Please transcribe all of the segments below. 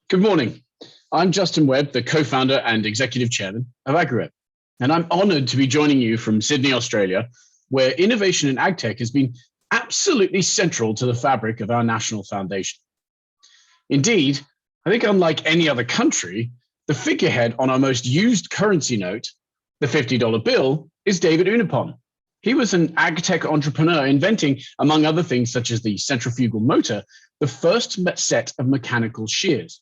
Good morning. I'm Justin Webb, the co-founder and executive chairman of AgriWebb, and I'm honored to be joining you from Sydney, Australia, where innovation in agtech has been absolutely central to the fabric of our national foundation. Indeed, I think unlike any other country, the figurehead on our most used currency note, the $50 bill, is David Unipon. He was an agtech entrepreneur inventing, among other things such as the centrifugal motor, the first set of mechanical shears.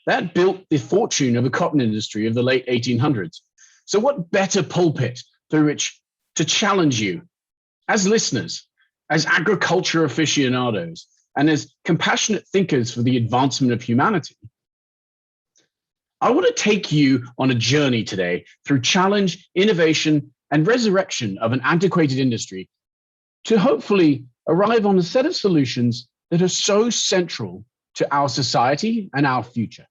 That built the fortune of the cotton industry of the late 1800s. So what better pulpit through which to challenge you as listeners, as agriculture aficionados, and as compassionate thinkers for the advancement of humanity? I want to take you on a journey today through challenge, innovation, and resurrection of an antiquated industry to hopefully arrive on a set of solutions that are so central to our society and our future.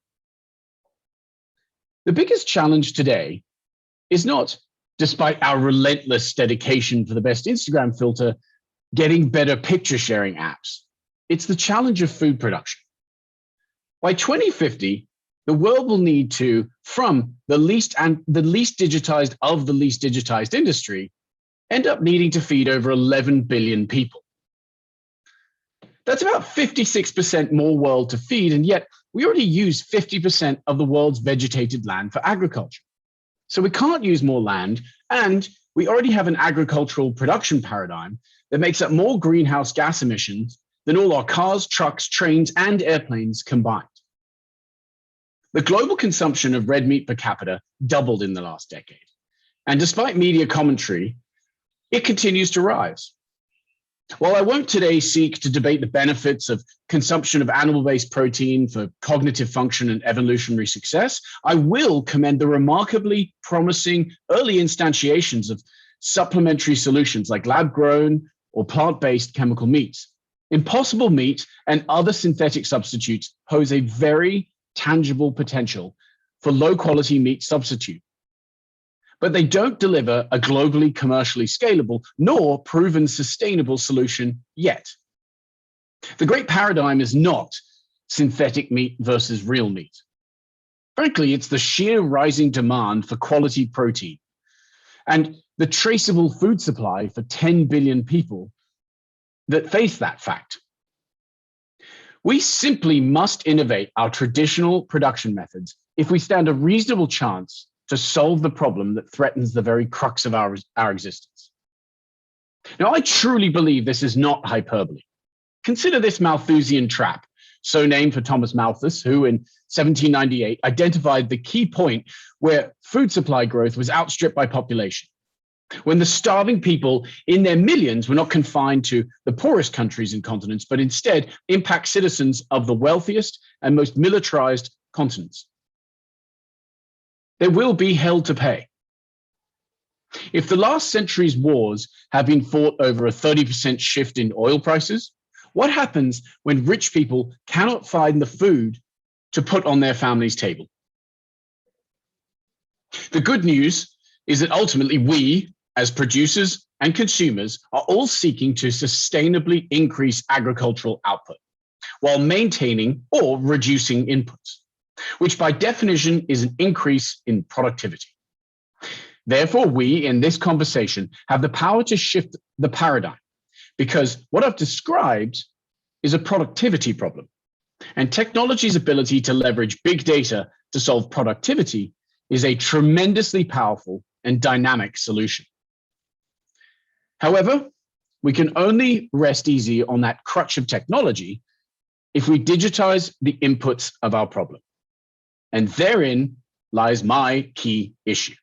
The biggest challenge today is not, despite our relentless dedication for the best Instagram filter, getting better picture sharing apps. It's the challenge of food production. By 2050, the world will need to, from the least digitized of the least digitized industry, end up needing to feed over 11 billion people. That's about 56% more world to feed, and yet we already use 50% of the world's vegetated land for agriculture. So we can't use more land, and we already have an agricultural production paradigm that makes up more greenhouse gas emissions than all our cars, trucks, trains, and airplanes combined. The global consumption of red meat per capita doubled in the last decade, and despite media commentary, it continues to rise. While I won't today seek to debate the benefits of consumption of animal-based protein for cognitive function and evolutionary success, I will commend the remarkably promising early instantiations of supplementary solutions like lab-grown or plant-based chemical meats. Impossible meat and other synthetic substitutes pose a very tangible potential for low-quality meat substitute, but they don't deliver a globally commercially scalable nor proven sustainable solution yet. The great paradigm is not synthetic meat versus real meat. Frankly, it's the sheer rising demand for quality protein and the traceable food supply for 10 billion people that face that fact. We simply must innovate our traditional production methods if we stand a reasonable chance to solve the problem that threatens the very crux of our existence. Now, I truly believe this is not hyperbole. Consider this Malthusian trap, so named for Thomas Malthus, who in 1798 identified the key point where food supply growth was outstripped by population, when the starving people in their millions were not confined to the poorest countries and continents, but instead impact citizens of the wealthiest and most militarized continents. There will be hell to pay. If the last century's wars have been fought over a 30% shift in oil prices, what happens when rich people cannot find the food to put on their family's table? The good news is that ultimately we, as producers and consumers, are all seeking to sustainably increase agricultural output while maintaining or reducing inputs, which by definition is an increase in productivity. Therefore, we in this conversation have the power to shift the paradigm, because what I've described is a productivity problem, and technology's ability to leverage big data to solve productivity is a tremendously powerful and dynamic solution. However, we can only rest easy on that crutch of technology if we digitize the inputs of our problem. And therein lies my key issue.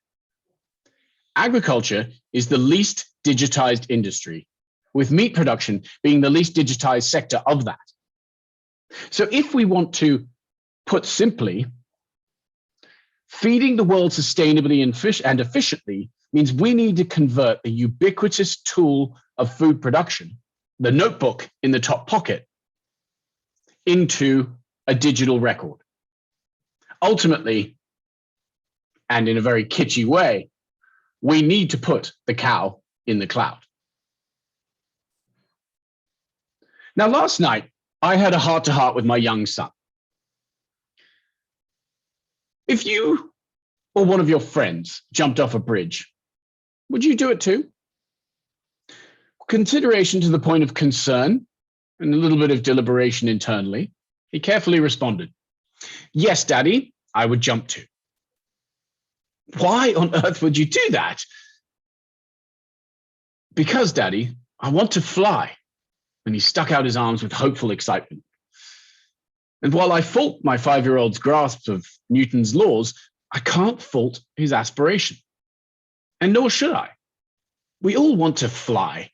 Agriculture is the least digitized industry, with meat production being the least digitized sector of that. So if we want to put simply, feeding the world sustainably and efficiently means we need to convert the ubiquitous tool of food production, the notebook in the top pocket, into a digital record. Ultimately, and in a very kitschy way, we need to put the cow in the cloud. Now, last night, I had a heart-to-heart with my young son. If you or one of your friends jumped off a bridge, would you do it too? Consideration to the point of concern and a little bit of deliberation internally, he carefully responded, "Yes, Daddy, I would jump too." "Why on earth would you do that?" "Because, Daddy, I want to fly." And he stuck out his arms with hopeful excitement. And while I fault my 5-year-old's grasp of Newton's laws, I can't fault his aspiration. And nor should I. We all want to fly.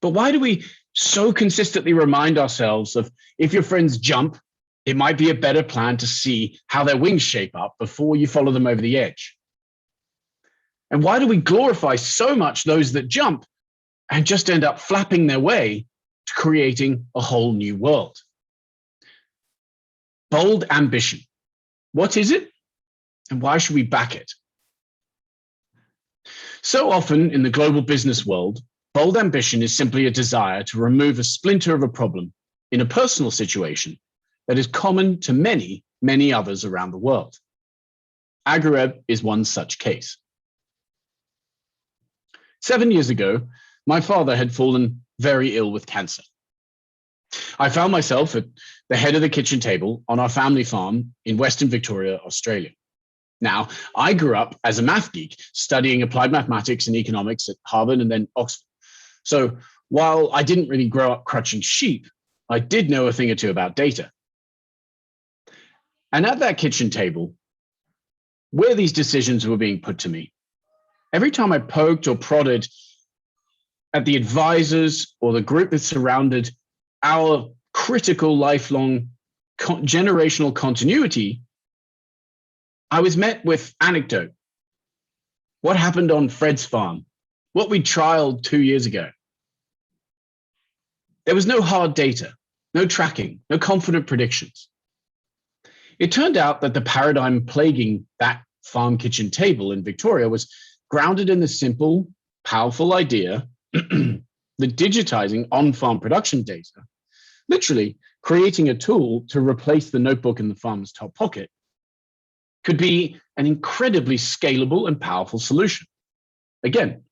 But why do we so consistently remind ourselves of if your friends jump, it might be a better plan to see how their wings shape up before you follow them over the edge? And why do we glorify so much those that jump and just end up flapping their way to creating a whole new world? Bold ambition. What is it? And why should we back it? So often in the global business world, bold ambition is simply a desire to remove a splinter of a problem in a personal situation that is common to many, many others around the world. AgriWebb is one such case. 7 years ago, my father had fallen very ill with cancer. I found myself at the head of the kitchen table on our family farm in Western Victoria, Australia. Now, I grew up as a math geek, studying applied mathematics and economics at Harvard and then Oxford. So while I didn't really grow up crutching sheep, I did know a thing or two about data. And at that kitchen table, where these decisions were being put to me, every time I poked or prodded at the advisors or the group that surrounded our critical lifelong generational continuity, I was met with anecdote. What happened on Fred's farm? What we trialed 2 years ago? There was no hard data, no tracking, no confident predictions. It turned out that the paradigm plaguing that farm kitchen table in Victoria was grounded in the simple, powerful idea that digitizing on-farm production data, literally creating a tool to replace the notebook in the farmer's top pocket, could be an incredibly scalable and powerful solution. Again,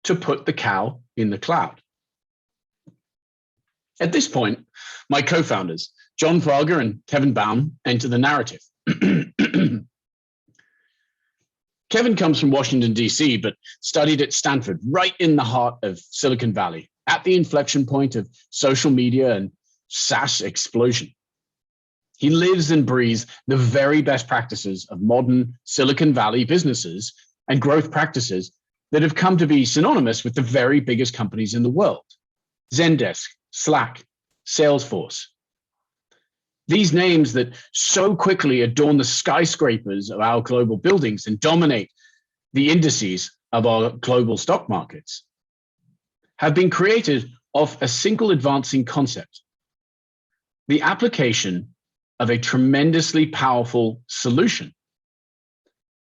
to put the cow in the cloud. At this point, my co-founders, John Varga and Kevin Baum, enter the narrative. Kevin comes from Washington, D.C., but studied at Stanford, right in the heart of Silicon Valley, at the inflection point of social media and SaaS explosion. He lives and breathes the very best practices of modern Silicon Valley businesses and growth practices that have come to be synonymous with the very biggest companies in the world: Zendesk, Slack, Salesforce. These names that so quickly adorn the skyscrapers of our global buildings and dominate the indices of our global stock markets have been created off a single advancing concept: the application of a tremendously powerful solution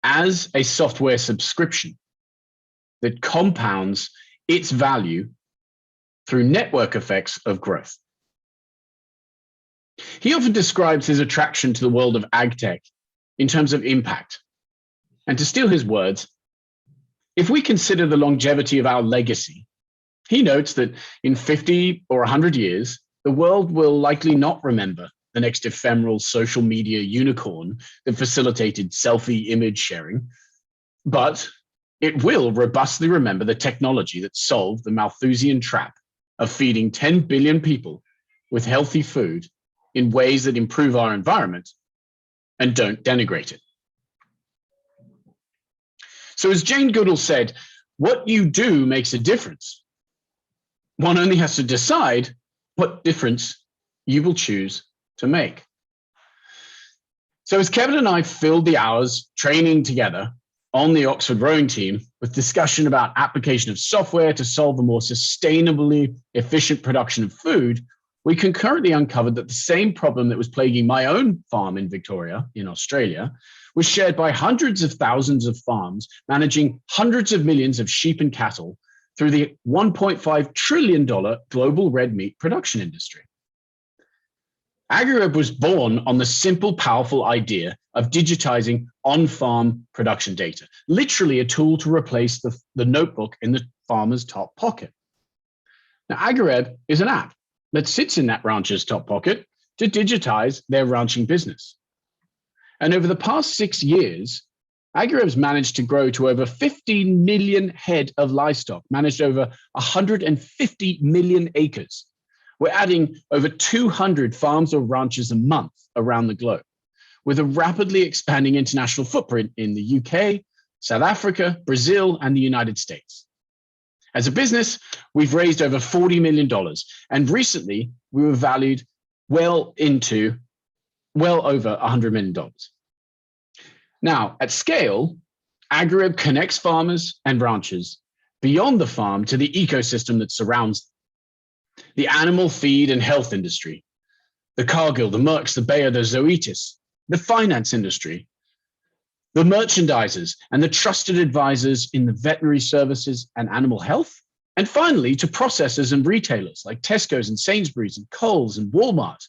as a software subscription that compounds its value through network effects of growth. He often describes his attraction to the world of ag tech in terms of impact. And to steal his words, if we consider the longevity of our legacy, he notes that in 50 or 100 years, the world will likely not remember the next ephemeral social media unicorn that facilitated selfie image sharing, but it will robustly remember the technology that solved the Malthusian trap of feeding 10 billion people with healthy food in ways that improve our environment and don't denigrate it. So as Jane Goodall said, what you do makes a difference. One only has to decide what difference you will choose to make. So as Kevin and I filled the hours training together on the Oxford rowing team with discussion about application of software to solve a more sustainably efficient production of food, we concurrently uncovered that the same problem that was plaguing my own farm in Victoria, in Australia, was shared by hundreds of thousands of farms managing hundreds of millions of sheep and cattle through the $1.5 trillion global red meat production industry. AgriWebb was born on the simple, powerful idea of digitizing on-farm production data, literally a tool to replace the notebook in the farmer's top pocket. Now, AgriWebb is an app that sits in that rancher's top pocket to digitize their ranching business. And over the past 6 years, AgriWebb's managed to grow to over 15 million head of livestock, managed over 150 million acres. We're adding over 200 farms or ranches a month around the globe, with a rapidly expanding international footprint in the UK, South Africa, Brazil, and the United States. As a business, we've raised over $40 million, and recently we were valued well over $100 million. Now, at scale, AgriWebb connects farmers and ranchers beyond the farm to the ecosystem that surrounds them. The animal feed and health industry, the Cargill, the Mercks, the Bayer, the Zoetis, the finance industry, the merchandisers and the trusted advisors in the veterinary services and animal health, and finally to processors and retailers like Tesco's and Sainsbury's and Coles and Walmart.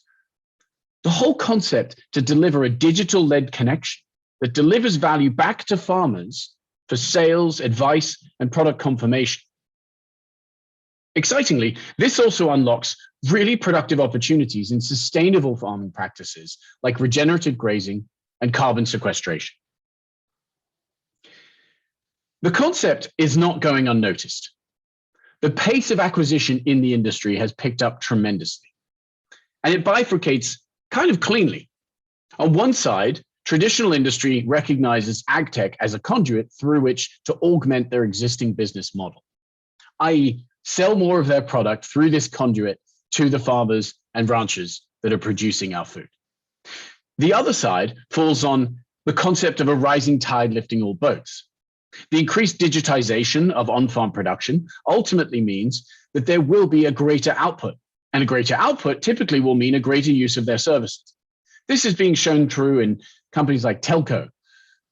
The whole concept to deliver a digital-led connection that delivers value back to farmers for sales, advice, and product confirmation. Excitingly, this also unlocks really productive opportunities in sustainable farming practices like regenerative grazing and carbon sequestration. The concept is not going unnoticed. The pace of acquisition in the industry has picked up tremendously, and it bifurcates kind of cleanly. On one side, traditional industry recognizes agtech as a conduit through which to augment their existing business model, i.e., sell more of their product through this conduit to the farmers and ranchers that are producing our food. The other side falls on the concept of a rising tide lifting all boats. The increased digitization of on-farm production ultimately means that there will be a greater output, and a greater output typically will mean a greater use of their services. This is being shown through in companies like Telco,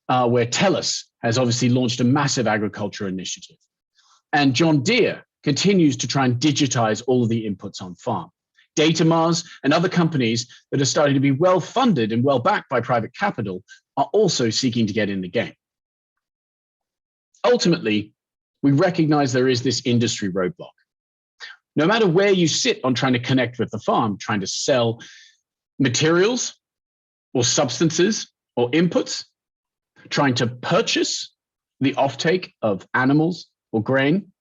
where TELUS has obviously launched a massive agriculture initiative. And John Deere continues to try and digitize all of the inputs on farm. Datamars and other companies that are starting to be well funded and well backed by private capital are also seeking to get in the game. Ultimately, we recognize there is this industry roadblock. No matter where you sit on trying to connect with the farm, trying to sell materials or substances or inputs, trying to purchase the offtake of animals or grain,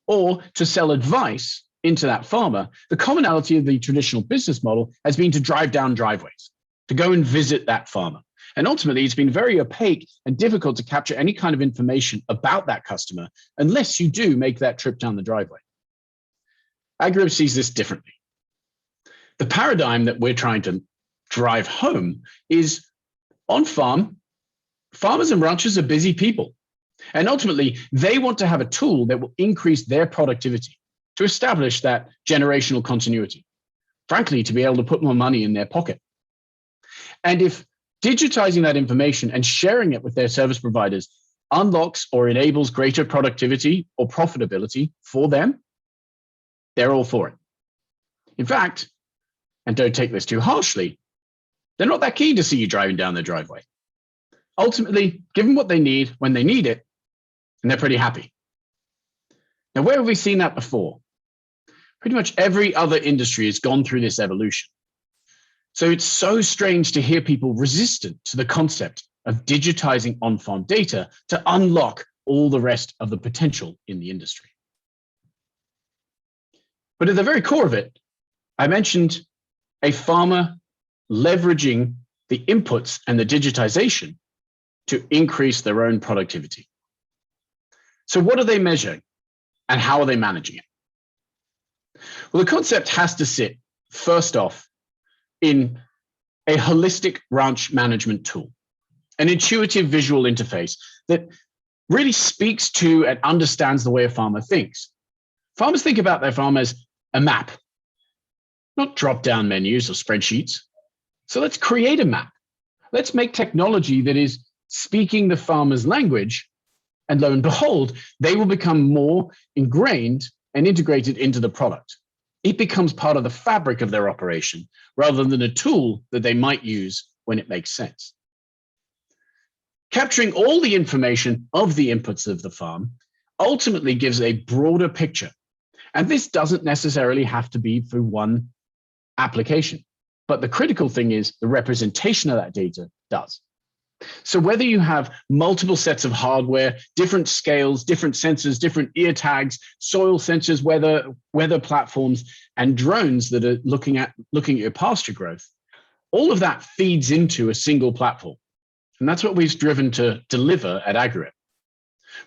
or to sell advice into that farmer, the commonality of the traditional business model has been to drive down driveways, to go and visit that farmer. And ultimately, it's been very opaque and difficult to capture any kind of information about that customer unless you do make that trip down the driveway. AgriWebb sees this differently. The paradigm that we're trying to drive home is on farm, farmers and ranchers are busy people. And ultimately, they want to have a tool that will increase their productivity to establish that generational continuity, frankly, to be able to put more money in their pocket. And if digitizing that information and sharing it with their service providers unlocks or enables greater productivity or profitability for them, they're all for it. In fact, and don't take this too harshly, they're not that keen to see you driving down their driveway. Ultimately, give them what they need when they need it, and they're pretty happy. Now, where have we seen that before? Pretty much every other industry has gone through this evolution. So it's so strange to hear people resistant to the concept of digitizing on-farm data to unlock all the rest of the potential in the industry. But at the very core of it, I mentioned a farmer leveraging the inputs and the digitization to increase their own productivity. So what are they measuring and how are they managing it? Well, the concept has to sit, first off, in a holistic ranch management tool, an intuitive visual interface that really speaks to and understands the way a farmer thinks. Farmers think about their farm as a map, not drop-down menus or spreadsheets. So let's create a map. Let's make technology that is speaking the farmer's language, and lo and behold, they will become more ingrained and integrated into the product. It becomes part of the fabric of their operation rather than a tool that they might use when it makes sense. Capturing all the information of the inputs of the farm ultimately gives a broader picture. And this doesn't necessarily have to be through one application. But the critical thing is the representation of that data does. So whether you have multiple sets of hardware, different scales, different sensors, different ear tags, soil sensors, weather platforms, and drones that are looking at your pasture growth, all of that feeds into a single platform. And that's what we've driven to deliver at AgriWebb.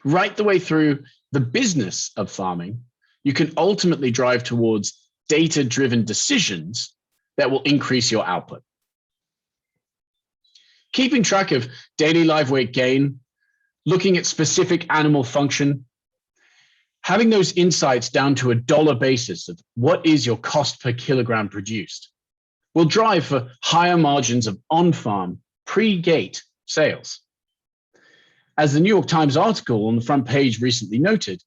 Right the way through the business of farming, you can ultimately drive towards data-driven decisions that will increase your output. Keeping track of daily live weight gain, looking at specific animal function, having those insights down to a dollar basis of what is your cost per kilogram produced will drive for higher margins of on-farm, pre-gate sales. As the New York Times article on the front page recently noted,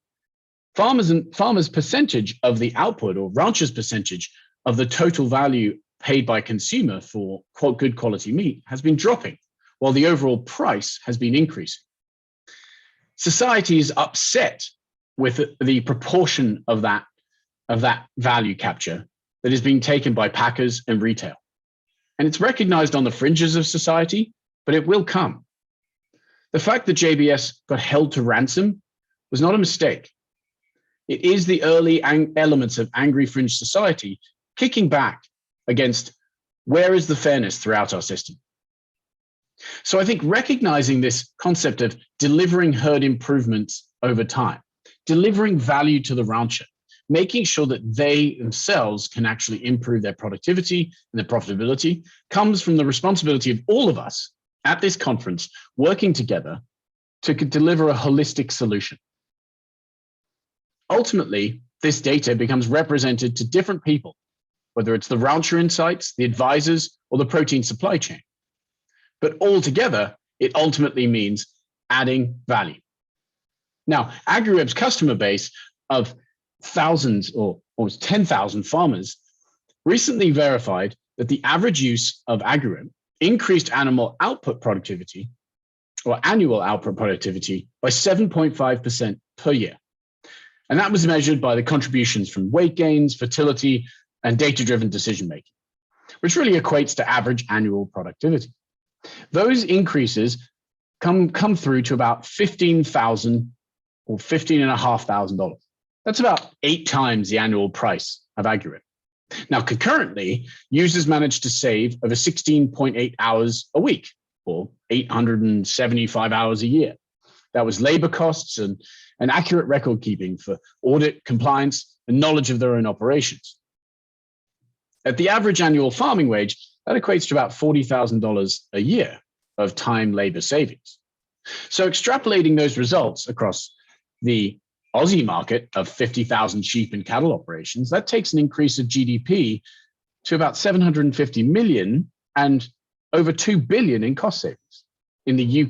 farmers' percentage of the output, or ranchers' percentage of the total value paid by consumer for good quality meat has been dropping, while the overall price has been increasing. Society is upset with the proportion of that value capture that is being taken by packers and retail. And it's recognized on the fringes of society, but it will come. The fact that JBS got held to ransom was not a mistake. It is the early elements of angry fringe society kicking back against where is the fairness throughout our system. So I think recognizing this concept of delivering herd improvements over time, delivering value to the rancher, making sure that they themselves can actually improve their productivity and their profitability comes from the responsibility of all of us at this conference working together to deliver a holistic solution. Ultimately, this data becomes represented to different people, whether it's the rancher insights, the advisors, or the protein supply chain. But altogether, it ultimately means adding value. Now, AgriWebb's customer base of thousands or almost 10,000 farmers recently verified that the average use of AgriWebb increased animal output productivity or annual output productivity by 7.5% per year. And that was measured by the contributions from weight gains, fertility, and data-driven decision-making, which really equates to average annual productivity. Those increases come through to about $15,000 or $15,500. That's about 8 times the annual price of AgriWebb. Now, concurrently, users managed to save over 16.8 hours a week, or 875 hours a year. That was labor costs and accurate record keeping for audit, compliance, and knowledge of their own operations. At the average annual farming wage, that equates to about $40,000 a year of time labor savings. So extrapolating those results across the Aussie market of 50,000 sheep and cattle operations, that takes an increase of GDP to about 750 million and over 2 billion in cost savings. In the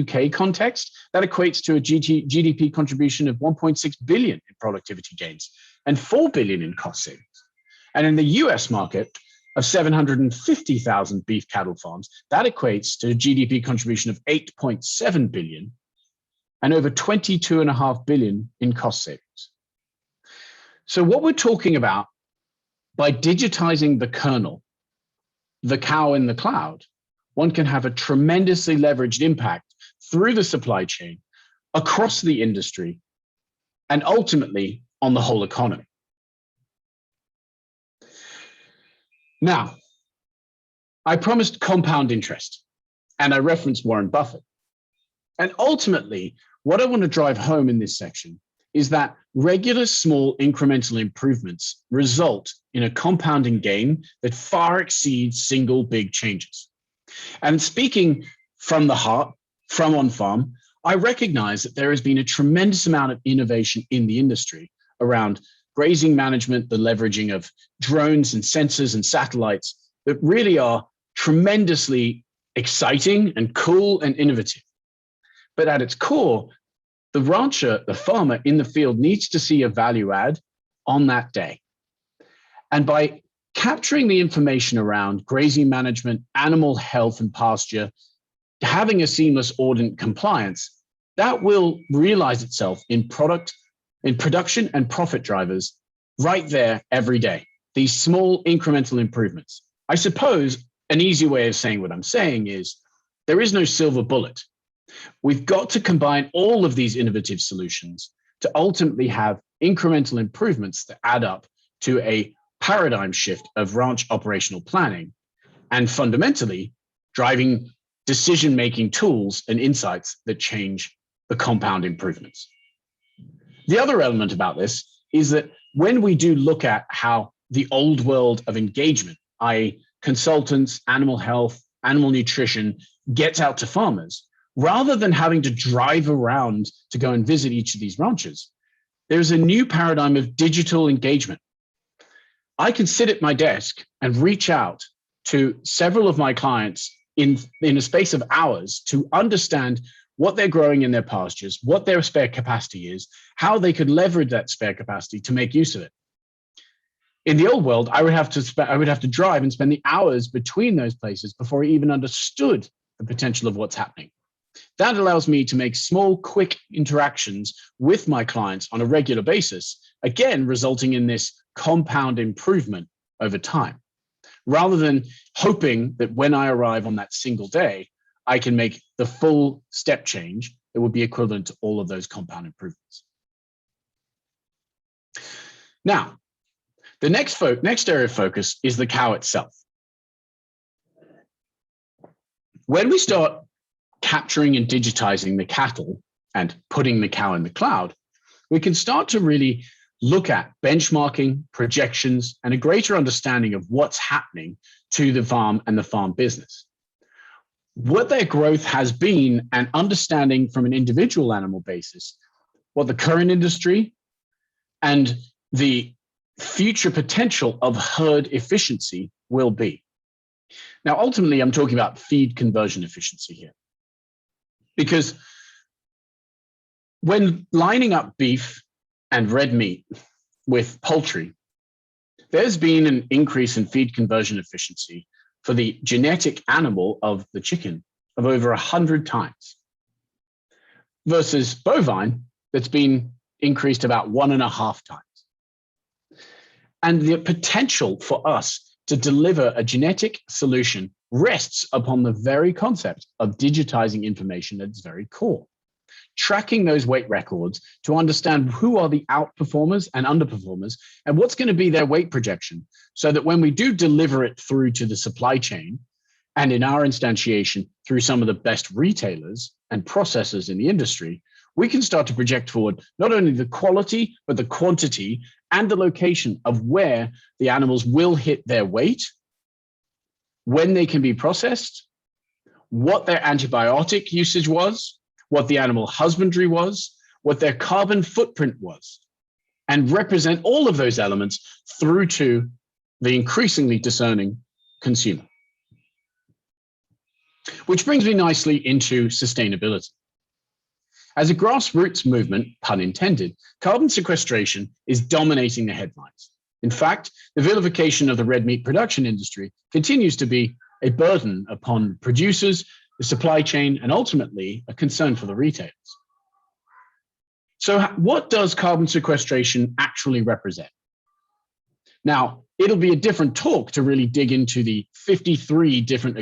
UK context, that equates to a GDP contribution of 1.6 billion in productivity gains and 4 billion in cost savings. And in the US market of 750,000 beef cattle farms, that equates to a GDP contribution of 8.7 billion and over 22.5 billion in cost savings. So what we're talking about by digitizing the kernel, the cow in the cloud, one can have a tremendously leveraged impact through the supply chain, across the industry, and ultimately on the whole economy. Now, I promised compound interest, and I referenced Warren Buffett. And ultimately, what I want to drive home in this section is that regular small incremental improvements result in a compounding gain that far exceeds single big changes. And speaking from the heart, from on-farm, I recognize that there has been a tremendous amount of innovation in the industry around grazing management, the leveraging of drones and sensors and satellites that really are tremendously exciting and cool and innovative. But at its core, the rancher, the farmer in the field needs to see a value add on that day. And by capturing the information around grazing management, animal health and pasture, having a seamless audit compliance, that will realize itself in production and profit drivers right there every day. These small incremental improvements. I suppose an easy way of saying what I'm saying is there is no silver bullet. We've got to combine all of these innovative solutions to ultimately have incremental improvements that add up to a paradigm shift of ranch operational planning and fundamentally driving decision-making tools and insights that change the compound improvements. The other element about this is that when we do look at how the old world of engagement, i.e. consultants, animal health, animal nutrition, gets out to farmers, rather than having to drive around to go and visit each of these ranches, there's a new paradigm of digital engagement. I can sit at my desk and reach out to several of my clients in a space of hours to understand what they're growing in their pastures, what their spare capacity is, how they could leverage that spare capacity to make use of it. In the old world, I would have to drive and spend the hours between those places before I even understood the potential of what's happening. That allows me to make small, quick interactions with my clients on a regular basis, again, resulting in this compound improvement over time, rather than hoping that when I arrive on that single day, I can make the full step change that would be equivalent to all of those compound improvements. Now, the next area of focus is the cow itself. When we start capturing and digitizing the cattle and putting the cow in the cloud, we can start to really look at benchmarking, projections, and a greater understanding of what's happening to the farm and the farm business. What their growth has been, and understanding from an individual animal basis, what the current industry and the future potential of herd efficiency will be. Now, ultimately, I'm talking about feed conversion efficiency here. Because when lining up beef and red meat with poultry, there's been an increase in feed conversion efficiency for the genetic animal of the chicken of over 100 times versus bovine that's been increased about 1.5 times. And the potential for us to deliver a genetic solution rests upon the very concept of digitizing information at its very core, tracking those weight records to understand who are the outperformers and underperformers and what's going to be their weight projection, so that when we do deliver it through to the supply chain, and in our instantiation through some of the best retailers and processors in the industry, we can start to project forward not only the quality, but the quantity and the location of where the animals will hit their weight, when they can be processed, what their antibiotic usage was, what the animal husbandry was, what their carbon footprint was, and represent all of those elements through to the increasingly discerning consumer. Which brings me nicely into sustainability. As a grassroots movement, pun intended, carbon sequestration is dominating the headlines. In fact, the vilification of the red meat production industry continues to be a burden upon producers, the supply chain, and ultimately a concern for the retailers. So what does carbon sequestration actually represent? Now, it'll be a different talk to really dig into the 53 different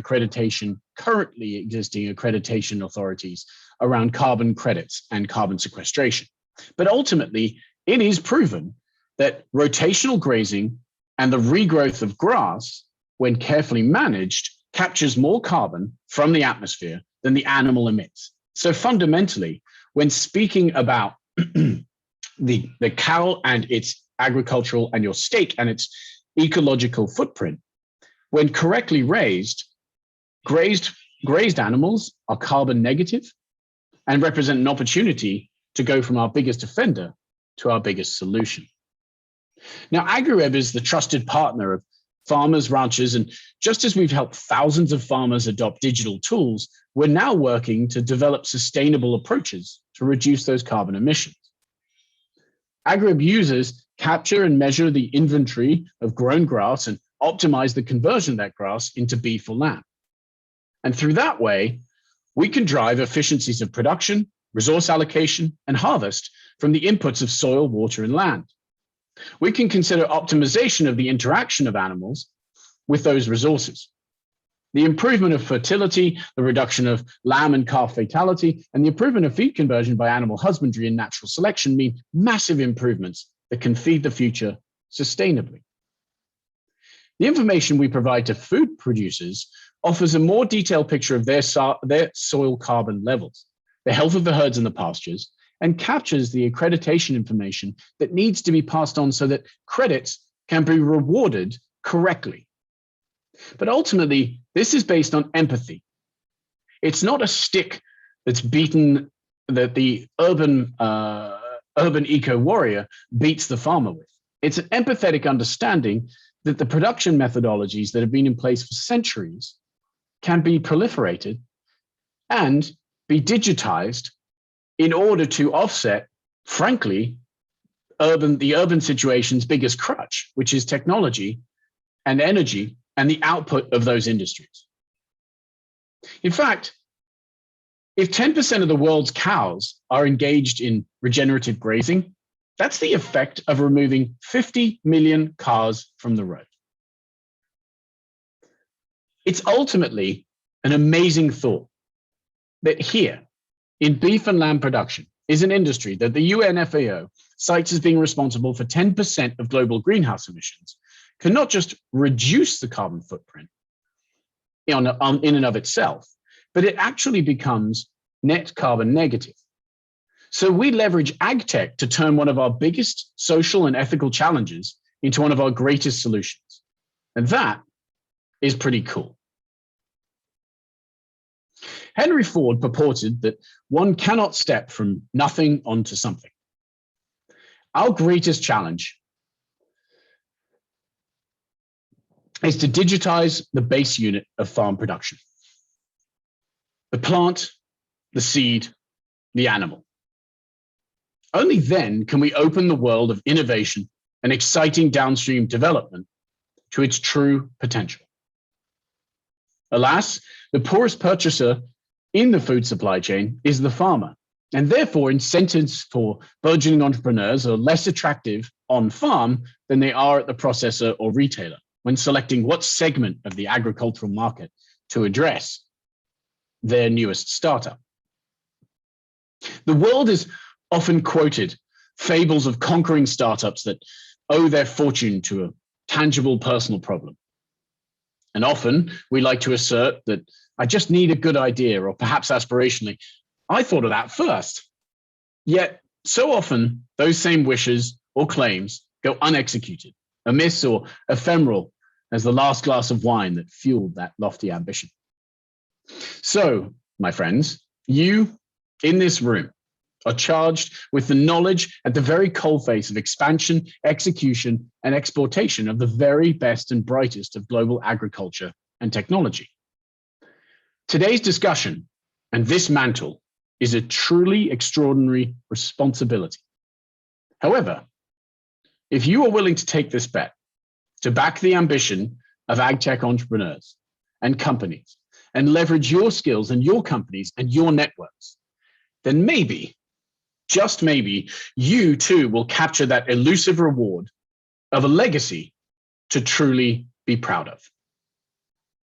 currently existing accreditation authorities around carbon credits and carbon sequestration. But ultimately, it is proven that rotational grazing and the regrowth of grass, when carefully managed, captures more carbon from the atmosphere than the animal emits. So fundamentally, when speaking about the cow and its agricultural and your steak and its ecological footprint, when correctly raised, grazed animals are carbon negative and represent an opportunity to go from our biggest offender to our biggest solution. Now, AgriWebb is the trusted partner of farmers, ranchers, and just as we've helped thousands of farmers adopt digital tools, we're now working to develop sustainable approaches to reduce those carbon emissions. AgriWebb users capture and measure the inventory of grown grass and optimize the conversion of that grass into beef or lamb. And through that way, we can drive efficiencies of production, resource allocation, and harvest from the inputs of soil, water, and land. We can consider optimization of the interaction of animals with those resources. The improvement of fertility, the reduction of lamb and calf fatality, and the improvement of feed conversion by animal husbandry and natural selection mean massive improvements that can feed the future sustainably. The information we provide to food producers offers a more detailed picture of their soil carbon levels, the health of the herds in the pastures, and captures the accreditation information that needs to be passed on so that credits can be rewarded correctly. But ultimately, this is based on empathy. It's not a stick that's beaten that the urban eco warrior beats the farmer with. It's an empathetic understanding that the production methodologies that have been in place for centuries can be proliferated and be digitized in order to offset, frankly, the urban situation's biggest crutch, which is technology and energy and the output of those industries. In fact, if 10% of the world's cows are engaged in regenerative grazing, that's the effect of removing 50 million cars from the road. It's ultimately an amazing thought that here, in beef and lamb production, is an industry that the UN FAO cites as being responsible for 10% of global greenhouse emissions, can not just reduce the carbon footprint in and of itself, but it actually becomes net carbon negative. So we leverage ag tech to turn one of our biggest social and ethical challenges into one of our greatest solutions. And that is pretty cool. Henry Ford purported that one cannot step from nothing onto something. Our greatest challenge is to digitize the base unit of farm production. The plant, the seed, the animal. Only then can we open the world of innovation and exciting downstream development to its true potential. Alas, the poorest purchaser in the food supply chain is the farmer, and therefore incentives for burgeoning entrepreneurs are less attractive on farm than they are at the processor or retailer when selecting what segment of the agricultural market to address their newest startup. The world is often quoted fables of conquering startups that owe their fortune to a tangible personal problem. And often we like to assert that I just need a good idea, or perhaps aspirationally, I thought of that first. Yet so often those same wishes or claims go unexecuted, amiss or ephemeral as the last glass of wine that fueled that lofty ambition. So, my friends, you in this room are charged with the knowledge at the very coalface of expansion, execution, and exportation of the very best and brightest of global agriculture and technology. Today's discussion and this mantle is a truly extraordinary responsibility. However, if you are willing to take this bet, to back the ambition of ag tech entrepreneurs and companies, and leverage your skills and your companies and your networks, then maybe, just maybe, you too will capture that elusive reward of a legacy to truly be proud of.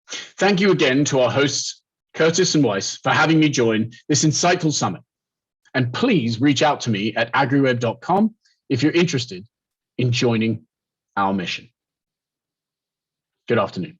Thank you again to our hosts, Curtis&Wyss, for having me join this insightful summit. And please reach out to me at agriwebb.com if you're interested in joining our mission. Good afternoon.